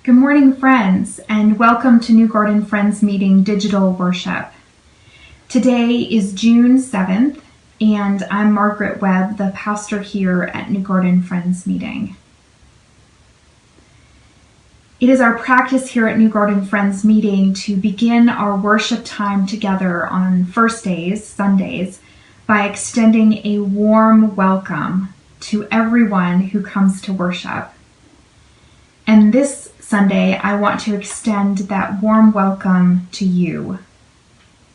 Good morning, friends, and welcome to New Garden Friends Meeting Digital Worship. Today is June 7th, and I'm Margaret Webb, the pastor here at New Garden Friends Meeting. It is our practice here at New Garden Friends Meeting to begin our worship time together on first days, Sundays, by extending a warm welcome to everyone who comes to worship. And this Sunday, I want to extend that warm welcome to you.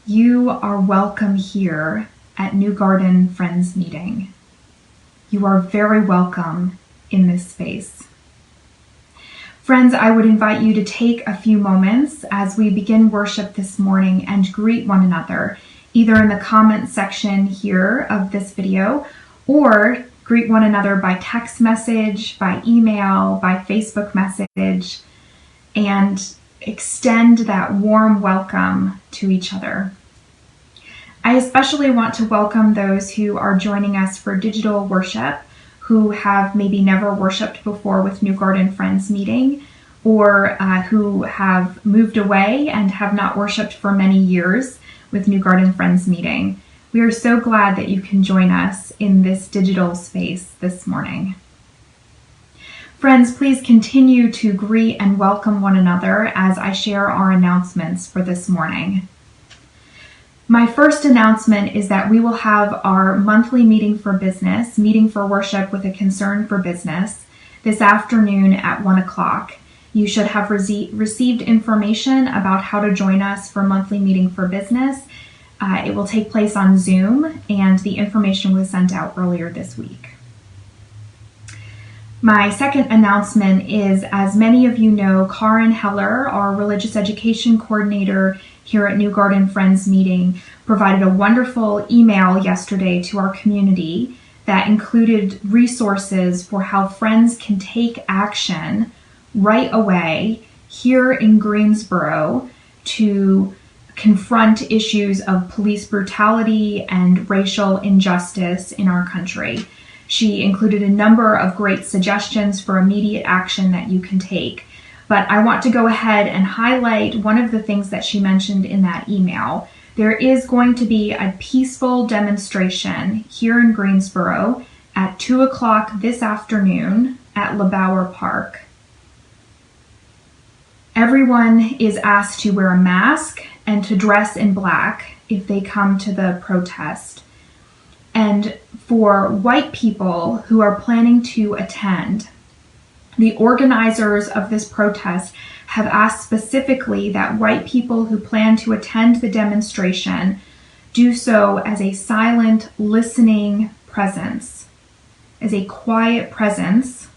You are welcome here at New Garden Friends Meeting. You are very welcome in this space. Friends, I would invite you to take a few moments as we begin worship this morning and greet one another, either in the comment section here of this video or greet one another by text message, by email, by Facebook message, and extend that warm welcome to each other. I especially want to welcome those who are joining us for digital worship, who have maybe never worshiped before with New Garden Friends Meeting, or who have moved away and have not worshiped for many years with New Garden Friends Meeting. We are so glad that you can join us in this digital space this morning. Friends, please continue to greet and welcome one another as I share our announcements for this morning. My first announcement is that we will have our monthly meeting for business, meeting for worship with a concern for business, this afternoon at 1 o'clock. You should have received information about how to join us for monthly meeting for business. It will take place on Zoom, and the information was sent out earlier this week. My second announcement is, as many of you know, Karin Heller, our religious education coordinator here at New Garden Friends Meeting, provided a wonderful email yesterday to our community that included resources for how friends can take action right away here in Greensboro to confront issues of police brutality and racial injustice in our country. She included a number of great suggestions for immediate action that you can take. But I want to go ahead and highlight one of the things that she mentioned in that email. There is going to be a peaceful demonstration here in Greensboro at 2 o'clock this afternoon at LeBauer Park. Everyone is asked to wear a mask and to dress in black if they come to the protest. And for white people who are planning to attend, the organizers of this protest have asked specifically that white people who plan to attend the demonstration do so as a silent, listening presence, as a quiet presence,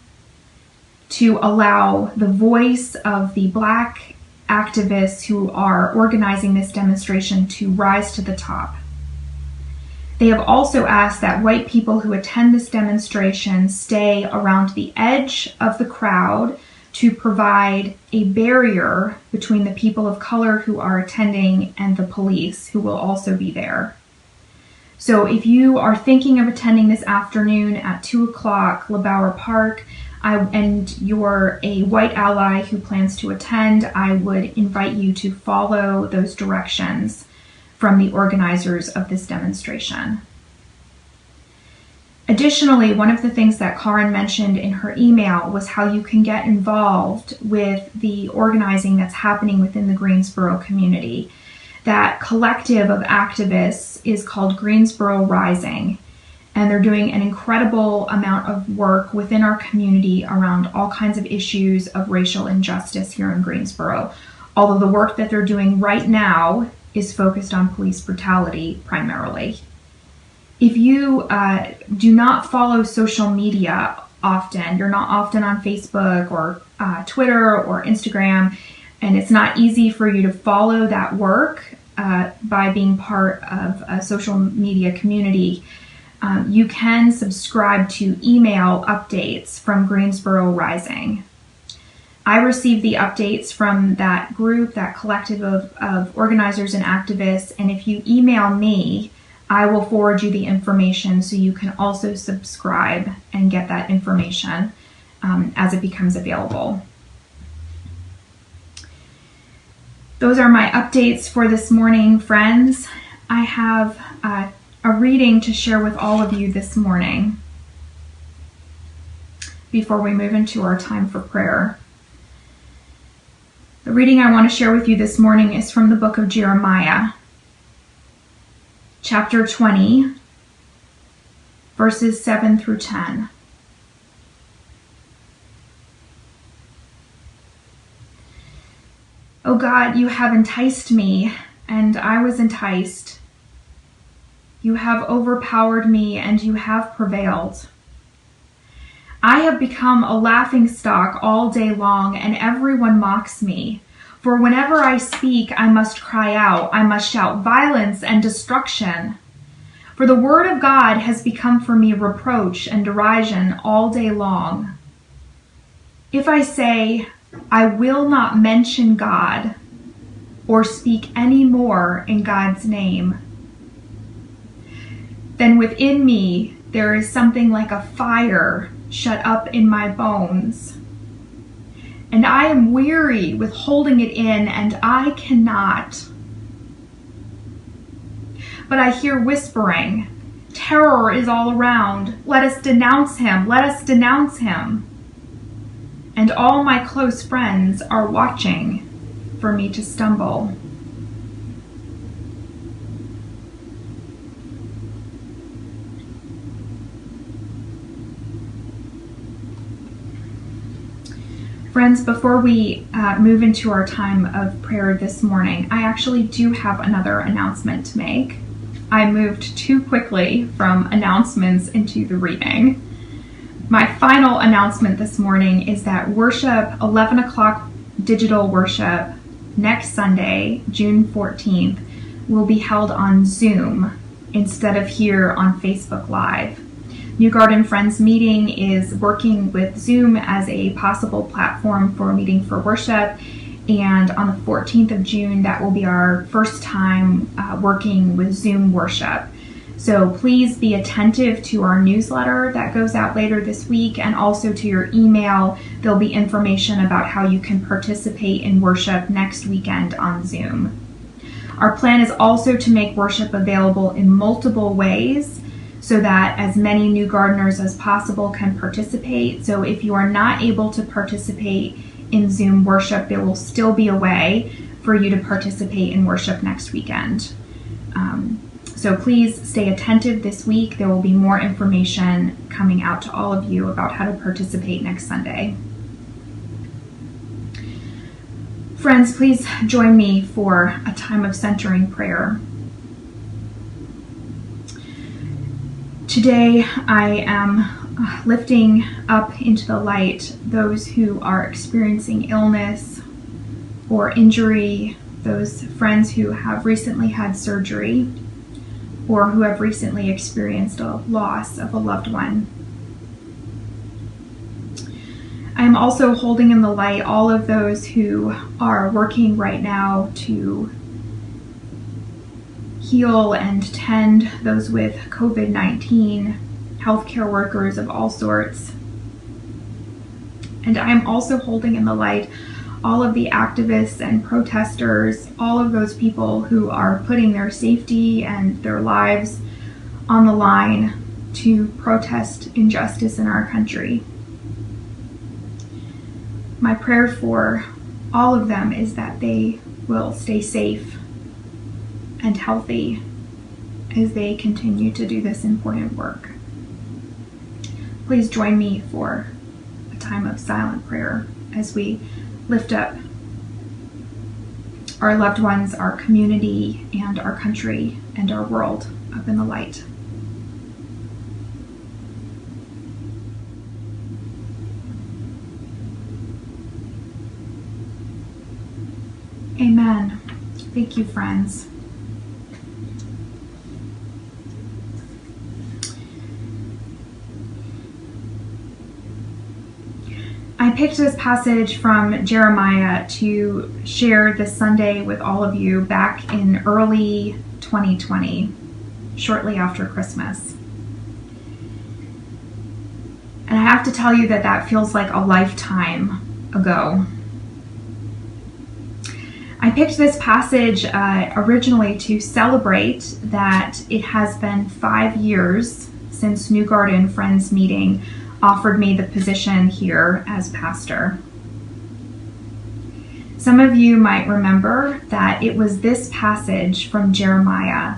to allow the voice of the Black activists who are organizing this demonstration to rise to the top. They have also asked that white people who attend this demonstration stay around the edge of the crowd to provide a barrier between the people of color who are attending and the police, who will also be there. So if you are thinking of attending this afternoon at 2 o'clock, LeBauer Park, and you're a white ally who plans to attend, I would invite you to follow those directions from the organizers of this demonstration. Additionally, one of the things that Karin mentioned in her email was how you can get involved with the organizing that's happening within the Greensboro community. That collective of activists is called Greensboro Rising, and they're doing an incredible amount of work within our community around all kinds of issues of racial injustice here in Greensboro. Although the work that they're doing right now is focused on police brutality primarily. If you do not follow social media often, you're not often on Facebook or Twitter or Instagram, and it's not easy for you to follow that work by being part of a social media community, you can subscribe to email updates from Greensboro Rising. I receive the updates from that group, that collective of organizers and activists, and if you email me, I will forward you the information so you can also subscribe and get that information as it becomes available. Those are my updates for this morning, friends. I have a reading to share with all of you this morning before we move into our time for prayer. The reading I want to share with you this morning is from the book of Jeremiah, chapter 20, verses 7 through 10. O God, you have enticed me, and I was enticed. You have overpowered me, and you have prevailed. I have become a laughingstock all day long, and everyone mocks me. For whenever I speak, I must cry out. I must shout violence and destruction. For the word of God has become for me reproach and derision all day long. If I say, I will not mention God or speak any more in God's name, then within me there is something like a fire shut up in my bones. And I am weary with holding it in, and I cannot. But I hear whispering, terror is all around. Let us denounce him. Let us denounce him. And all my close friends are watching for me to stumble. Friends, before we move into our time of prayer this morning, I actually do have another announcement to make. I moved too quickly from announcements into the reading. My final announcement this morning is that worship, 11 o'clock digital worship, next Sunday, June 14th, will be held on Zoom instead of here on Facebook Live. New Garden Friends Meeting is working with Zoom as a possible platform for meeting for worship, and on the 14th of June, that will be our first time working with Zoom worship. So please be attentive to our newsletter that goes out later this week, and also to your email. There'll be information about how you can participate in worship next weekend on Zoom. Our plan is also to make worship available in multiple ways so that as many new gardeners as possible can participate. So if you are not able to participate in Zoom worship, there will still be a way for you to participate in worship next weekend. So please stay attentive this week. There will be more information coming out to all of you about how to participate next Sunday. Friends, please join me for a time of centering prayer. Today I am lifting up into the light those who are experiencing illness or injury, those friends who have recently had surgery, or who have recently experienced a loss of a loved one. I am also holding in the light all of those who are working right now to heal and tend those with COVID-19, healthcare workers of all sorts. And I am also holding in the light all of the activists and protesters, all of those people who are putting their safety and their lives on the line to protest injustice in our country. My prayer for all of them is that they will stay safe and healthy as they continue to do this important work. Please join me for a time of silent prayer as we lift up our loved ones, our community, and our country and our world up in the light. Amen. Thank you, friends. I picked this passage from Jeremiah to share this Sunday with all of you back in early 2020, shortly after Christmas. And I have to tell you that feels like a lifetime ago. I picked this passage originally to celebrate that it has been 5 years since New Garden Friends Meeting offered me the position here as pastor. Some of you might remember that it was this passage from Jeremiah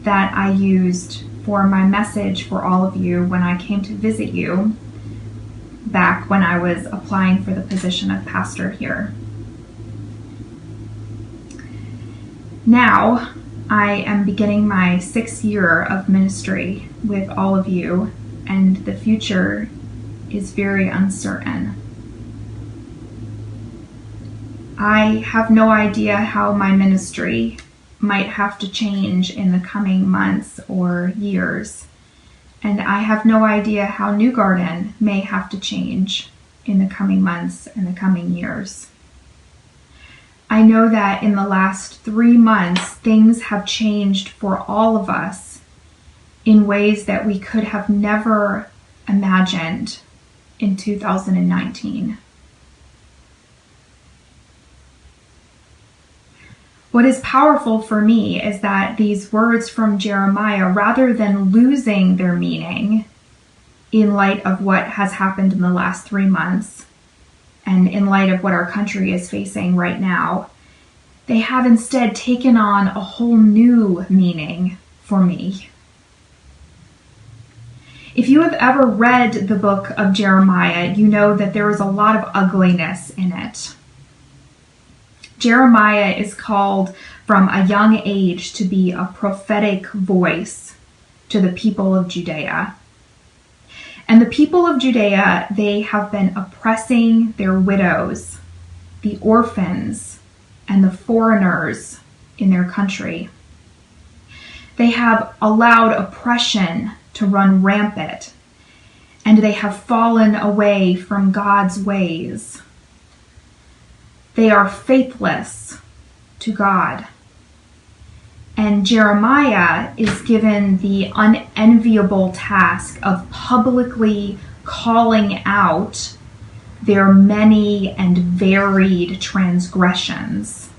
that I used for my message for all of you when I came to visit you back when I was applying for the position of pastor here. Now, I am beginning my 6th year of ministry with all of you, and the future is very uncertain. I have no idea how my ministry might have to change in the coming months or years, and I have no idea how New Garden may have to change in the coming months and the coming years. I know that in the last 3 months, things have changed for all of us in ways that we could have never imagined in 2019. What is powerful for me is that these words from Jeremiah, rather than losing their meaning in light of what has happened in the last 3 months, and in light of what our country is facing right now, they have instead taken on a whole new meaning for me. If you have ever read the book of Jeremiah, you know that there is a lot of ugliness in it. Jeremiah is called from a young age to be a prophetic voice to the people of Judea. And the people of Judea, they have been oppressing their widows, the orphans, and the foreigners in their country. They have allowed oppression to run rampant, and they have fallen away from God's ways. They are faithless to God. And Jeremiah is given the unenviable task of publicly calling out their many and varied transgressions.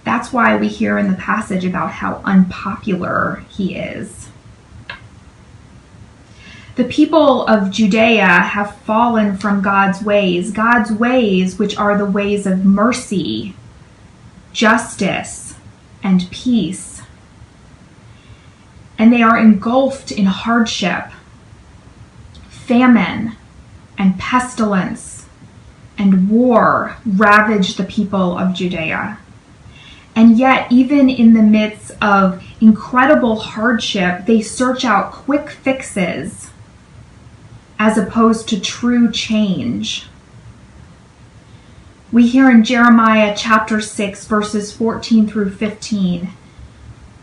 That's why we hear in the passage about how unpopular he is. The people of Judea have fallen from God's ways which are the ways of mercy, justice, and peace. And they are engulfed in hardship, famine, and pestilence, and war ravage the people of Judea. And yet, even in the midst of incredible hardship, they search out quick fixes as opposed to true change. We hear in Jeremiah chapter 6, verses 14 through 15,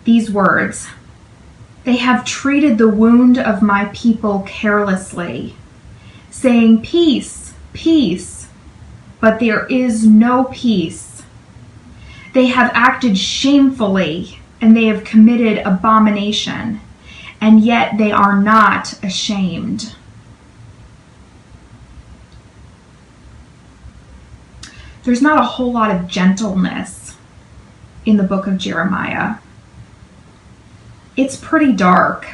these words, "They have treated the wound of my people carelessly, saying, 'Peace, peace,' but there is no peace. They have acted shamefully, and they have committed abomination, and yet they are not ashamed." There's not a whole lot of gentleness in the book of Jeremiah. It's pretty dark,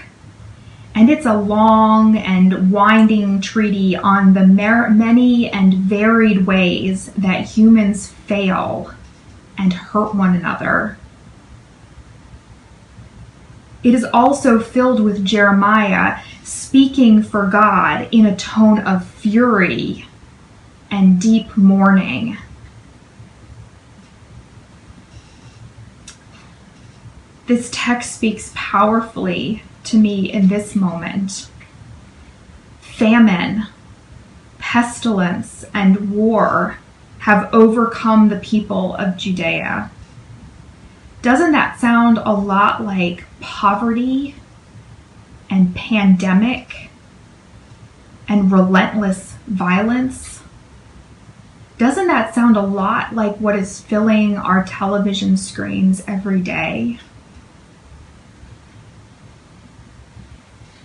and it's a long and winding treatise on the many and varied ways that humans fail and hurt one another. It is also filled with Jeremiah speaking for God in a tone of fury and deep mourning. This text speaks powerfully to me in this moment. Famine, pestilence, and war have overcome the people of Judea. Doesn't that sound a lot like poverty and pandemic and relentless violence? Doesn't that sound a lot like what is filling our television screens every day?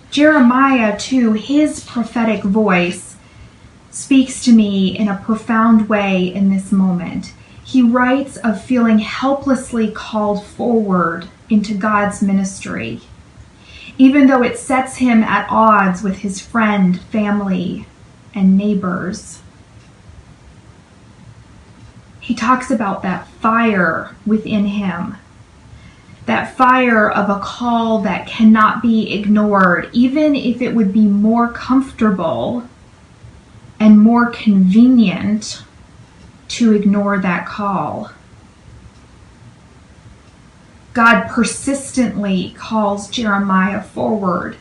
Jeremiah, too, his prophetic voice speaks to me in a profound way in this moment. He writes of feeling helplessly called forward into God's ministry, even though it sets him at odds with his friend, family, and neighbors. He talks about that fire within him, that fire of a call that cannot be ignored, even if it would be more comfortable and more convenient to ignore that call. God persistently calls Jeremiah forward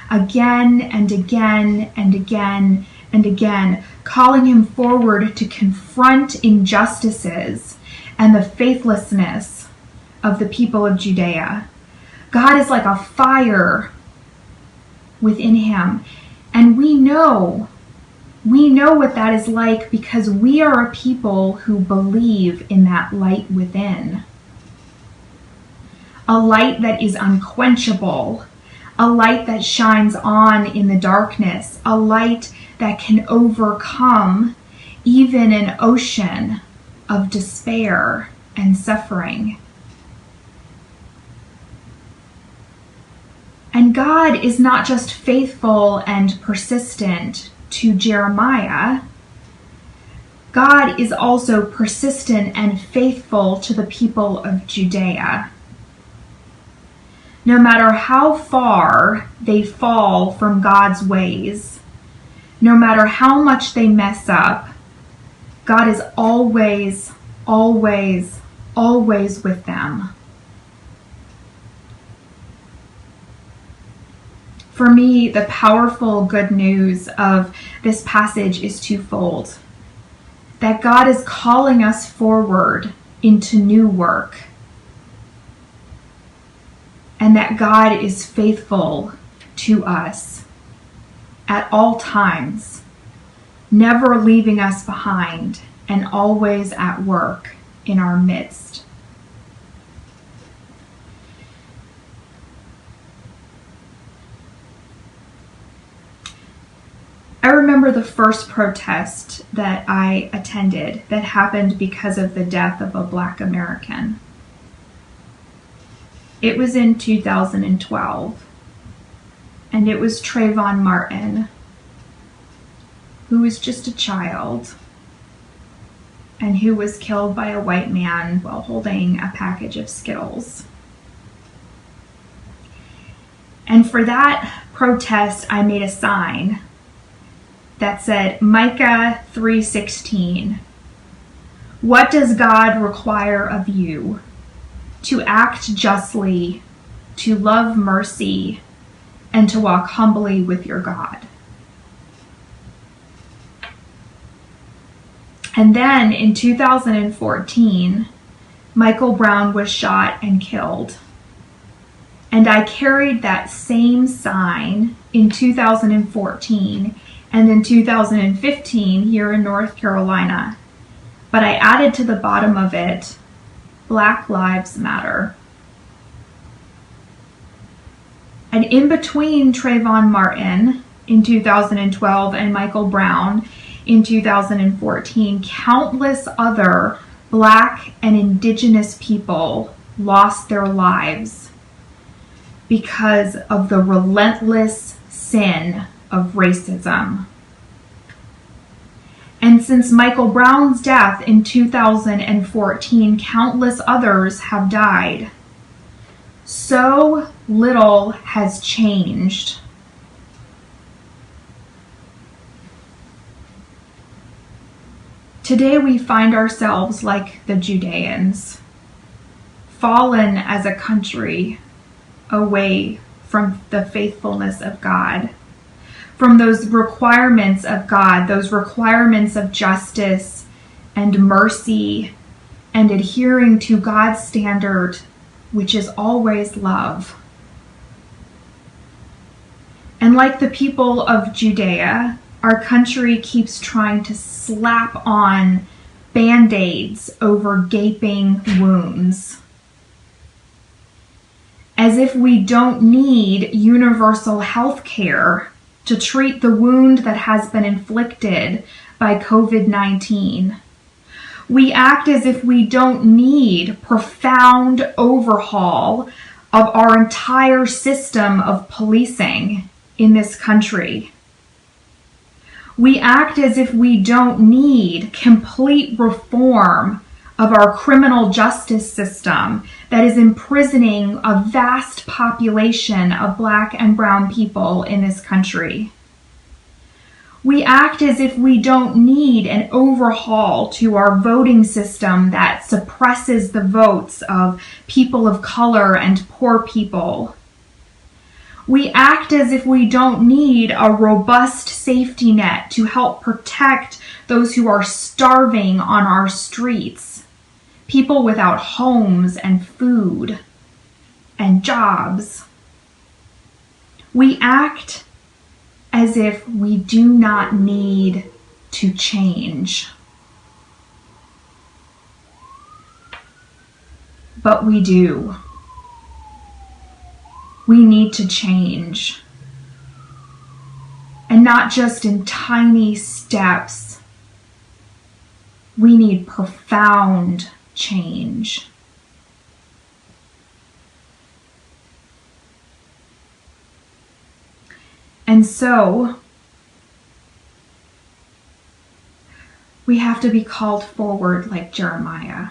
again and again and again and again, calling him forward to confront injustices and the faithlessness of the people of Judea. God is like a fire within him, and we know what that is like because we are a people who believe in that light within. A light that is unquenchable, a light that shines on in the darkness, a light that can overcome even an ocean of despair and suffering. And God is not just faithful and persistent to Jeremiah. God is also persistent and faithful to the people of Judea. No matter how far they fall from God's ways, no matter how much they mess up, God is always, always, always with them. For me, the powerful good news of this passage is twofold. That God is calling us forward into new work, and that God is faithful to us at all times, never leaving us behind and always at work in our midst. I remember the first protest that I attended that happened because of the death of a Black American. It was in 2012, and it was Trayvon Martin, who was just a child and who was killed by a white man while holding a package of Skittles. And for that protest, I made a sign that said, Micah 3:16, what does God require of you? To act justly, to love mercy, and to walk humbly with your God. And then in 2014, Michael Brown was shot and killed. And I carried that same sign in 2014 and in 2015 here in North Carolina. But I added to the bottom of it, Black Lives Matter. And in between Trayvon Martin in 2012 and Michael Brown in 2014, countless other Black and Indigenous people lost their lives because of the relentless sin of racism. And since Michael Brown's death in 2014, countless others have died. So little has changed. Today we find ourselves like the Judeans, fallen as a country away from the faithfulness of God, from those requirements of God, those requirements of justice and mercy and adhering to God's standard, which is always love. And like the people of Judea, our country keeps trying to slap on Band-Aids over gaping wounds, as if we don't need universal health care to treat the wound that has been inflicted by COVID-19. We act as if we don't need profound overhaul of our entire system of policing in this country. We act as if we don't need complete reform of our criminal justice system that is imprisoning a vast population of Black and brown people in this country. We act as if we don't need an overhaul to our voting system that suppresses the votes of people of color and poor people. We act as if we don't need a robust safety net to help protect those who are starving on our streets, people without homes and food and jobs. We act as if we do not need to change. But we do. We need to change. And not just in tiny steps. We need profound change. And so, we have to be called forward like Jeremiah.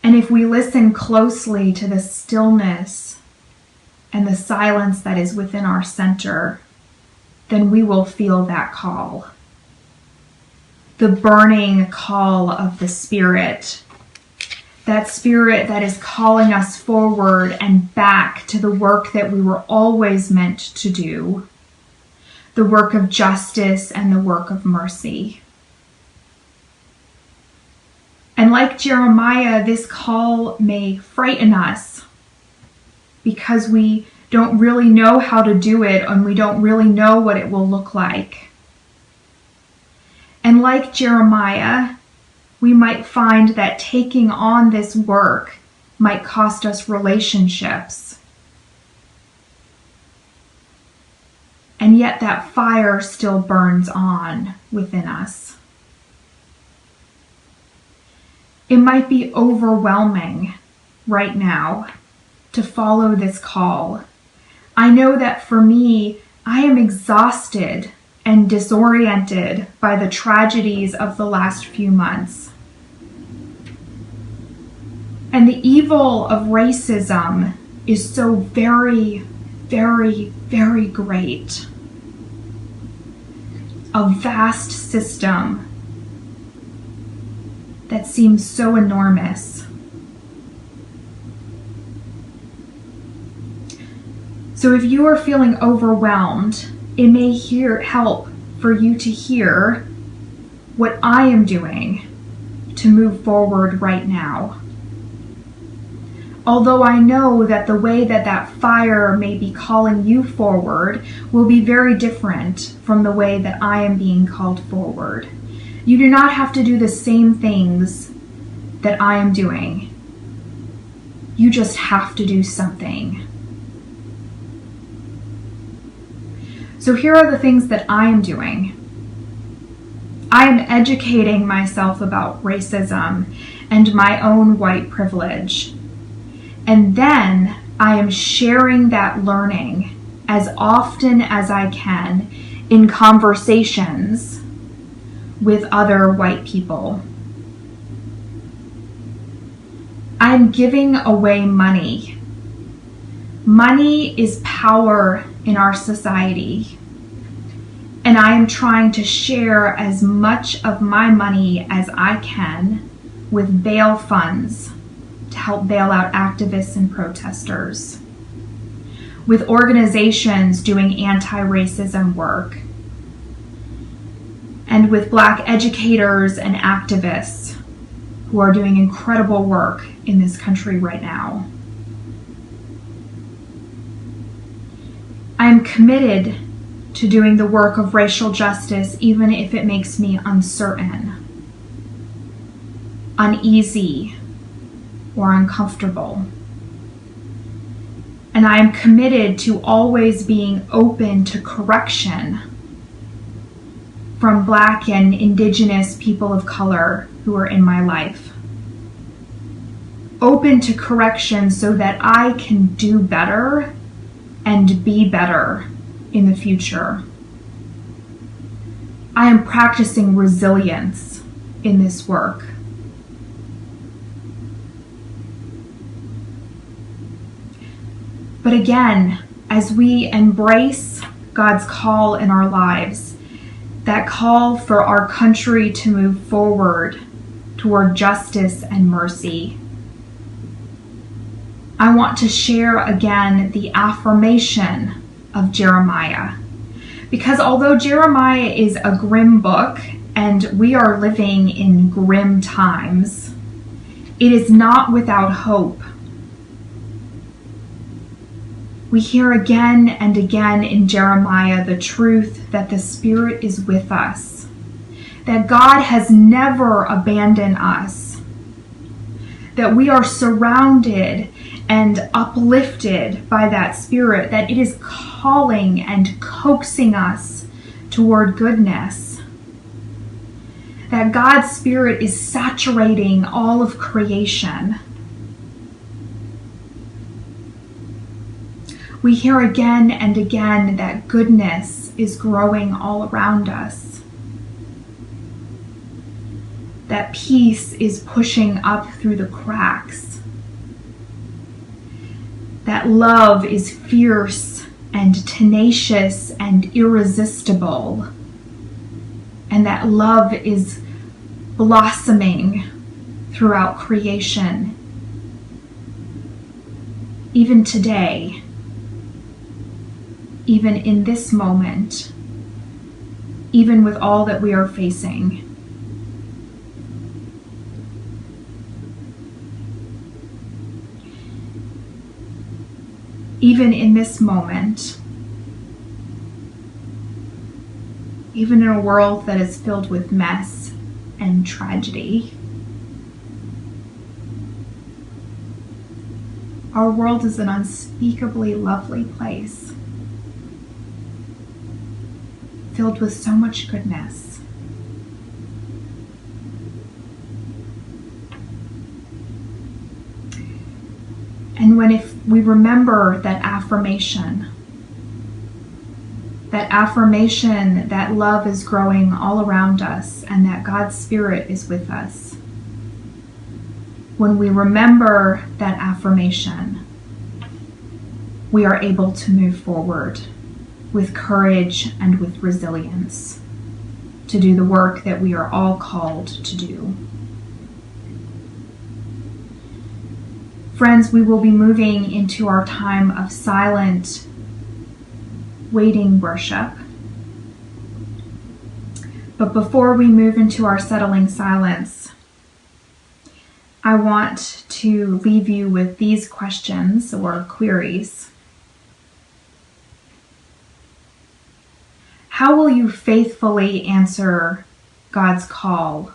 And if we listen closely to the stillness and the silence that is within our center, then we will feel that call. The burning call of the Spirit. That Spirit that is calling us forward and back to the work that we were always meant to do. The work of justice and the work of mercy. And like Jeremiah, this call may frighten us because we don't really know how to do it and we don't really know what it will look like. And like Jeremiah, we might find that taking on this work might cost us relationships. And yet that fire still burns on within us. It might be overwhelming right now to follow this call. I know that for me, I am exhausted and disoriented by the tragedies of the last few months. And the evil of racism is so very, very, very great. A vast system that seems so enormous. So if you are feeling overwhelmed, it may help for you to hear what I am doing to move forward right now. Although I know that the way that fire may be calling you forward will be very different from the way that I am being called forward. You do not have to do the same things that I am doing. You just have to do something. So here are the things that I am doing. I am educating myself about racism and my own white privilege. And then I am sharing that learning as often as I can in conversations with other white people. I'm giving away money. Money is power in our society. And I am trying to share as much of my money as I can with bail funds to help bail out activists and protesters, with organizations doing anti-racism work, and with Black educators and activists who are doing incredible work in this country right now. I am committed to doing the work of racial justice even if it makes me uncertain, uneasy, or uncomfortable. And I am committed to always being open to correction from Black and Indigenous people of color who are in my life. Open to correction so that I can do better and be better in the future. I am practicing resilience in this work. But again, as we embrace God's call in our lives, that call for our country to move forward toward justice and mercy, I want to share again the affirmation of Jeremiah. Because although Jeremiah is a grim book and we are living in grim times, it is not without hope. We hear again and again in Jeremiah the truth that the Spirit is with us, that God has never abandoned us, that we are surrounded and uplifted by that Spirit, that it is calling and coaxing us toward goodness, that God's Spirit is saturating all of creation. We hear again and again that goodness is growing all around us, that peace is pushing up through the cracks, that love is fierce and tenacious and irresistible, and that love is blossoming throughout creation. Even today, even in this moment, even with all that we are facing. Even in this moment, even in a world that is filled with mess and tragedy, our world is an unspeakably lovely place, filled with so much goodness. And if we remember that affirmation that love is growing all around us and that God's Spirit is with us, when we remember that affirmation, we are able to move forward with courage and with resilience to do the work that we are all called to do. Friends, we will be moving into our time of silent, waiting worship. But before we move into our settling silence, I want to leave you with these questions or queries. How will you faithfully answer God's call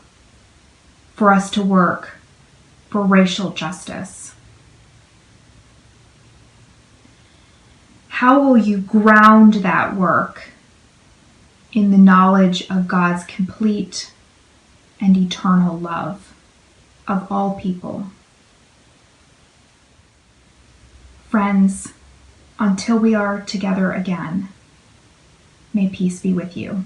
for us to work for racial justice? How will you ground that work in the knowledge of God's complete and eternal love of all people? Friends, until we are together again, may peace be with you.